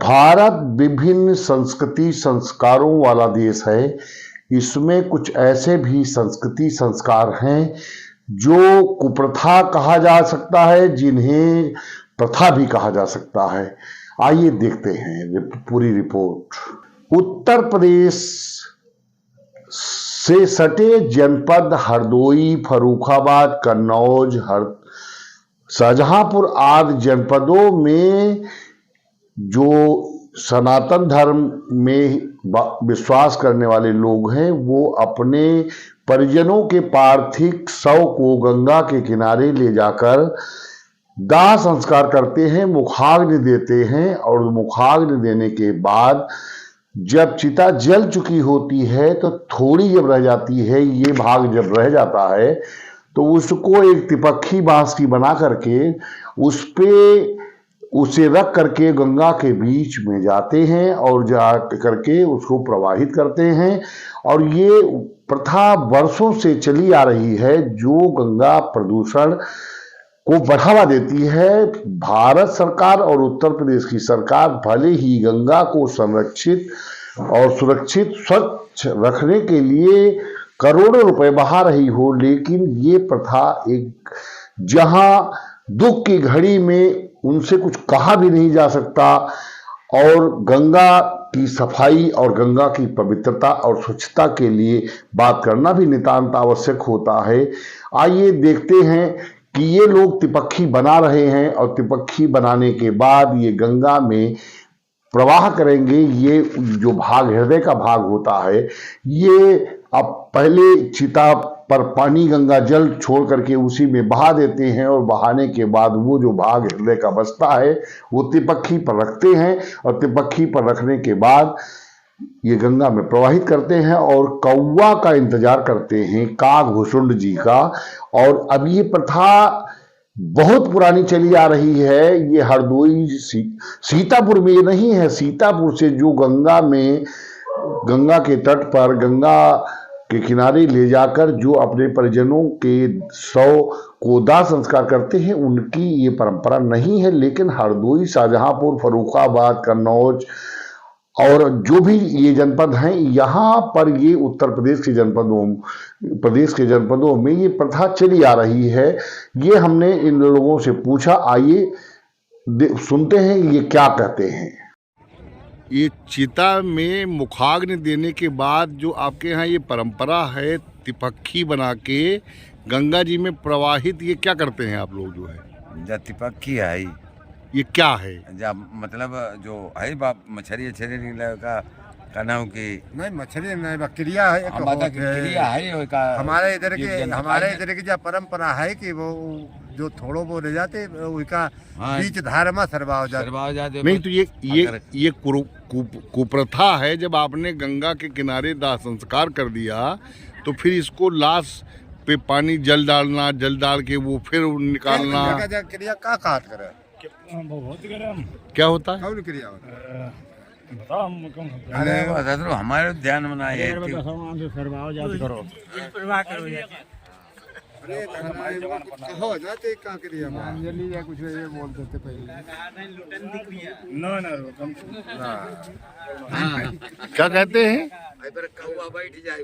भारत विभिन्न संस्कृति संस्कारों वाला देश है। इसमें कुछ ऐसे भी संस्कृति संस्कार हैं जो कुप्रथा कहा जा सकता है, जिन्हें प्रथा भी कहा जा सकता है। आइए देखते हैं पूरी रिपोर्ट। उत्तर प्रदेश से सटे जनपद हरदोई, फर्रुखाबाद, कन्नौज, शाहजहांपुर आदि जनपदों में जो सनातन धर्म में विश्वास करने वाले लोग हैं, वो अपने परिजनों के पार्थिव शव को गंगा के किनारे ले जाकर दाह संस्कार करते हैं, मुखाग्नि देते हैं। और मुखाग्नि देने के बाद जब चिता जल चुकी होती है तो थोड़ी जब रह जाती है, ये भाग जब रह जाता है तो उसको एक तिपक्खी बांस की बना करके उस पे उसे रख करके गंगा के बीच में जाते हैं और जा करके उसको प्रवाहित करते हैं। और ये प्रथा वर्षों से चली आ रही है, जो गंगा प्रदूषण को बढ़ावा देती है। भारत सरकार और उत्तर प्रदेश की सरकार भले ही गंगा को संरक्षित और सुरक्षित स्वच्छ रखने के लिए करोड़ों रुपए बहा रही हो, लेकिन ये प्रथा एक जहां दुख की घड़ी में उनसे कुछ कहा भी नहीं जा सकता, और गंगा की सफाई और गंगा की पवित्रता और स्वच्छता के लिए बात करना भी नितांत आवश्यक होता है। आइए देखते हैं कि ये लोग तिपक्खी बना रहे हैं और तिपक्खी बनाने के बाद ये गंगा में प्रवाह करेंगे। ये जो भाग हृदय का भाग होता है, ये अब पहले चिता पर पानी गंगा जल छोड़ करके उसी में बहा देते हैं, और बहाने के बाद वो जो भाग हृदय का बचता है वो तिपक्खी पर रखते हैं, और तिपक्खी पर रखने के बाद ये गंगा में प्रवाहित करते हैं और कौवा का इंतजार करते हैं, काग भुसुंड जी का। और अब ये प्रथा बहुत पुरानी चली आ रही है। ये हरदोई सीतापुर में नहीं है, सीतापुर से जो गंगा के तट पर गंगा के किनारे ले जाकर जो अपने परिजनों के शव को दाह संस्कार करते हैं, उनकी ये परंपरा नहीं है। लेकिन हरदोई, शाहजहांपुर, फर्रुखाबाद, कन्नौज और जो भी ये जनपद हैं, यहाँ पर ये उत्तर प्रदेश के जनपदों में ये प्रथा चली आ रही है। ये हमने इन लोगों से पूछा, आइए सुनते हैं ये क्या कहते हैं। ये चिता में मुखाग्नि देने के बाद जो आपके यहाँ ये परंपरा है तिपक्खी बना के गंगा जी में प्रवाहित, ये क्या करते हैं आप लोग? जो है जब तिपक्खी है, ये क्या है? जब मतलब जो है मछली का नाम की नहीं, मछली नहीं, क्रिया है, क्रिया है हमारे इधर की जो परंपरा है कि वो जो थोड़ो वो ले जाते उसका बीच धार में सरवा हो जाते। नहीं तो ये कुप्रथा है। जब आपने गंगा के किनारे दाह संस्कार कर दिया तो फिर इसको लाश पे पानी जल डाल के वो फिर निकालना क्रिया का काट करे क्या होता है? कौन क्रिया होता है? अरे हमारे ध्यान में ना है हो जाते का क्रिया अंजलि या कुछ ये बोल देते पहले क्या कहते हैं? कौवा बैठ जाए,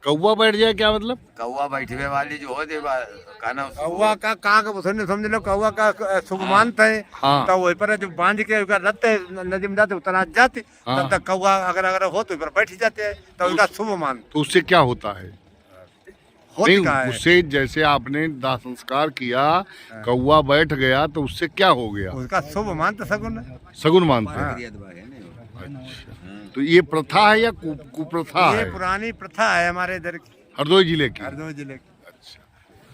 कौवा बैठ जाए क्या मतलब? कौवा बैठने वाली जो होते कौवा का समझ लो, कौवा का शुभ मानते हैं। हाँ। तो वही पर जो बांध के रखते नदी में जाते उतना जाते, तब तक कौवा अगर हो तो पर बैठ जाते हैं, तो उनका शुभ मानते। तो उससे क्या होता है? नहीं, उससे जैसे आपने दाह संस्कार किया, कौवा बैठ गया तो उससे क्या हो गया? उसका शुभ मानते, सगुन मानते। अच्छा, तो ये प्रथा है या कुप्रथा है? ये पुरानी प्रथा है हमारे इधर की, हरदोई जिले की। अच्छा,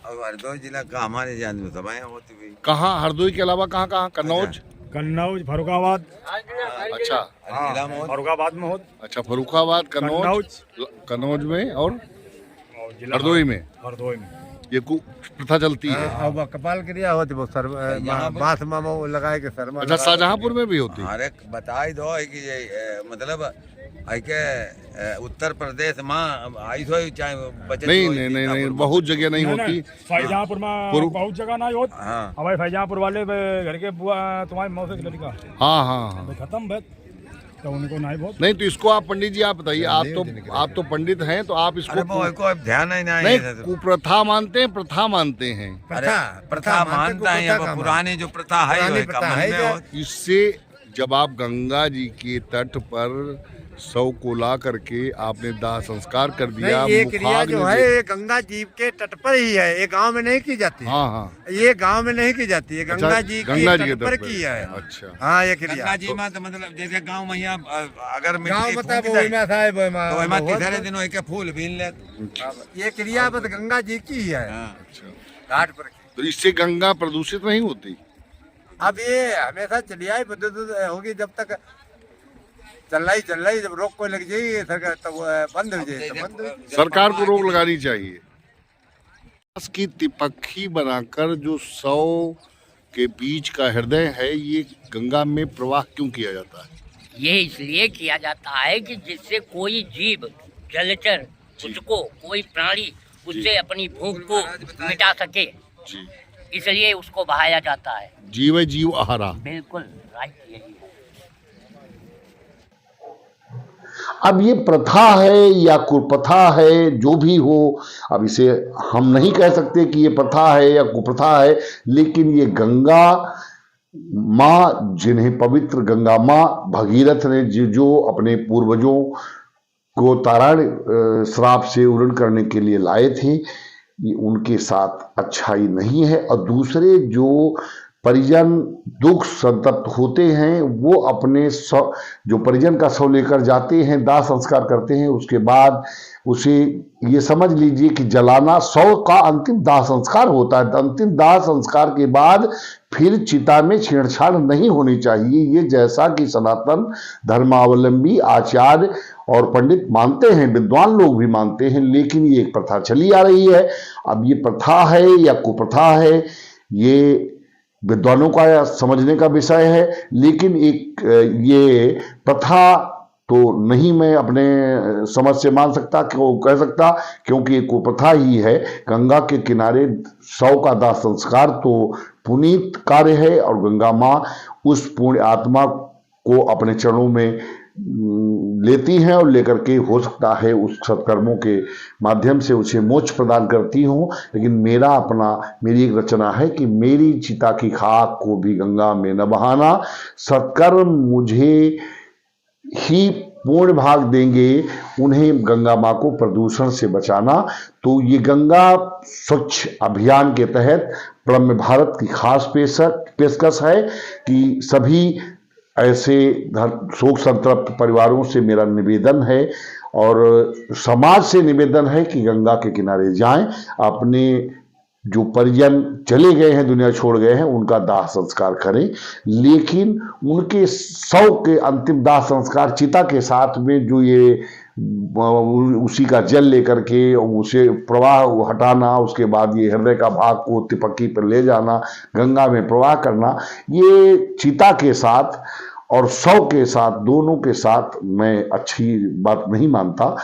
और हरदोई जिला का हमारे जान में सभाएं होती हुई। कहाँ हरदोई के अलावा कहाँ? कन्नौज, फर्रुखाबाद। अच्छा, फर्रुखाबाद में हो। अच्छा, फर्रुखाबाद, कन्नौज में और हरदोई में ये प्रथा चलती है। अब कपाल क्रिया होती वो सर बांस मामा लगाए के सर। अच्छा, शाहजहांपुर में भी होती है? अरे बताई दो कि ये मतलब के उत्तर प्रदेश में आई सो चाहे बचत नहीं हो, नहीं नहीं सीतापुर नहीं में। बहुत जगह नहीं होती। फैजापुर में पुर- बहुत जगह नहीं होत। हाँ अब फैजापुर वाले घर के बुआ तुम्हारी मौसी की लड़का हाँ हाँ हाँ। तो खत्म बस, तो उनको नहीं बहुत। नहीं तो इसको आप पंडित जी आप बताइए, आप तो पंडित हैं, तो आप अरे इसको वो को अब ध्यान ही नहीं नहीं है। कुप्रथा मानते हैं, प्रथा मानते हैं। अरे प्रथा मानता है, अब पुरानी जो प्रथा है पुरानी वो प्रथा का मन है में जो- हो। इससे जब आप गंगा जी के तट पर शव को ला करके आपने दाह संस्कार कर दिया, नहीं, ये क्रिया मुखाग्नि जो है दे- ये गंगा जी के तट पर ही है, ये गांव में नहीं की जाती है। हाँ हाँ ये गांव में नहीं की जाती है, गंगा अच्छा, जी गंगा जी के के तट पर तट पर। की है। अच्छा हाँ ये क्रिया गंगा जी में तो मतलब जैसे गांव में यहाँ अगर गांव मिट्टी मतलब फूंक जाए, ओइमा साहब ओइमा तो वहाँ बहुत- तीसरे दिन के फूल बीन ले। ये क्रिया बस गंगा जी की ही है, हाँ। घाट पर की। तो इससे गंगा प्रदूषित नहीं होती। अब ये हमेशा चली आई विद्युत होगी, जब तक चल रही जब रोक कोई लग जाएगी सरकार तब बंद हो जाए, तो बंद हो जाए। सरकार को रोक लगानी चाहिए। की तिपक्खी बनाकर जो शव के बीच का हृदय है, ये गंगा में प्रवाह क्यों किया जाता है? ये इसलिए किया जाता है कि जिससे कोई जीव जलचर उसको कोई प्राणी उससे अपनी भूख को मिटा सके, जी, इसलिए उसको बहाया जाता है। जीव जीव आहारा। बिल्कुल राइट, यही है। अब ये प्रथा है या कुप्रथा है, जो भी हो, अब इसे हम नहीं कह सकते कि ये प्रथा है या कुप्रथा है, लेकिन ये गंगा माँ, जिन्हें पवित्र गंगा माँ भगीरथ ने जो अपने पूर्वजों को तारण श्राप से उरण करने के लिए लाए थे, ये उनके साथ अच्छाई नहीं है। और दूसरे जो परिजन दुख संतप्त होते हैं, वो अपने जो परिजन का शव लेकर जाते हैं, दाह संस्कार करते हैं, उसके बाद उसे ये समझ लीजिए कि जलाना शव का अंतिम दाह संस्कार होता है। अंतिम दाह संस्कार के बाद फिर चिता में छेड़छाड़ नहीं होनी चाहिए। ये जैसा कि सनातन धर्मावलंबी आचार्य और पंडित मानते हैं, विद्वान लोग भी मानते हैं, लेकिन ये एक प्रथा चली आ रही है। अब ये प्रथा है या कुप्रथा है, ये विद्वानों का समझने का विषय है, लेकिन एक ये प्रथा तो नहीं मैं अपने समझ से मान सकता, क्यों कह सकता, क्योंकि एक कुप्रथा ही है। गंगा के किनारे शव का दाह संस्कार तो पुनीत कार्य है, और गंगा माँ उस पुण्य आत्मा को अपने चरणों में लेती हैं और लेकर के हो सकता है उस सत्कर्मों के माध्यम से उसे मोक्ष प्रदान करती हूँ। लेकिन मेरी एक रचना है कि मेरी चिता की खाक को भी गंगा में न बहाना। सत्कर्म मुझे ही पूर्ण भाग देंगे, उन्हें गंगा माँ को प्रदूषण से बचाना। तो ये गंगा स्वच्छ अभियान के तहत ब्रह्म भारत की खास पेशकश है कि सभी ऐसे शोक संतप्त परिवारों से मेरा निवेदन है और समाज से निवेदन है कि गंगा के किनारे जाएं, अपने जो परिजन चले गए हैं, दुनिया छोड़ गए हैं, उनका दाह संस्कार करें, लेकिन उनके शव के अंतिम दाह संस्कार चिता के साथ में जो ये उसी का जल लेकर के उसे प्रवाह हटाना, उसके बाद ये हृदय का भाग को तिपक्की पर ले जाना, गंगा में प्रवाह करना, ये चिता के साथ और शव के साथ, दोनों के साथ मैं अच्छी बात नहीं मानता।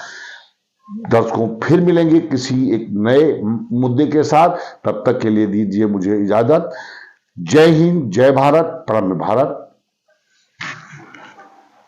दर्शकों, फिर मिलेंगे किसी एक नए मुद्दे के साथ, तब तक के लिए दीजिए मुझे इजाजत। जय हिंद, जय भारत, प्रणम्य भारत।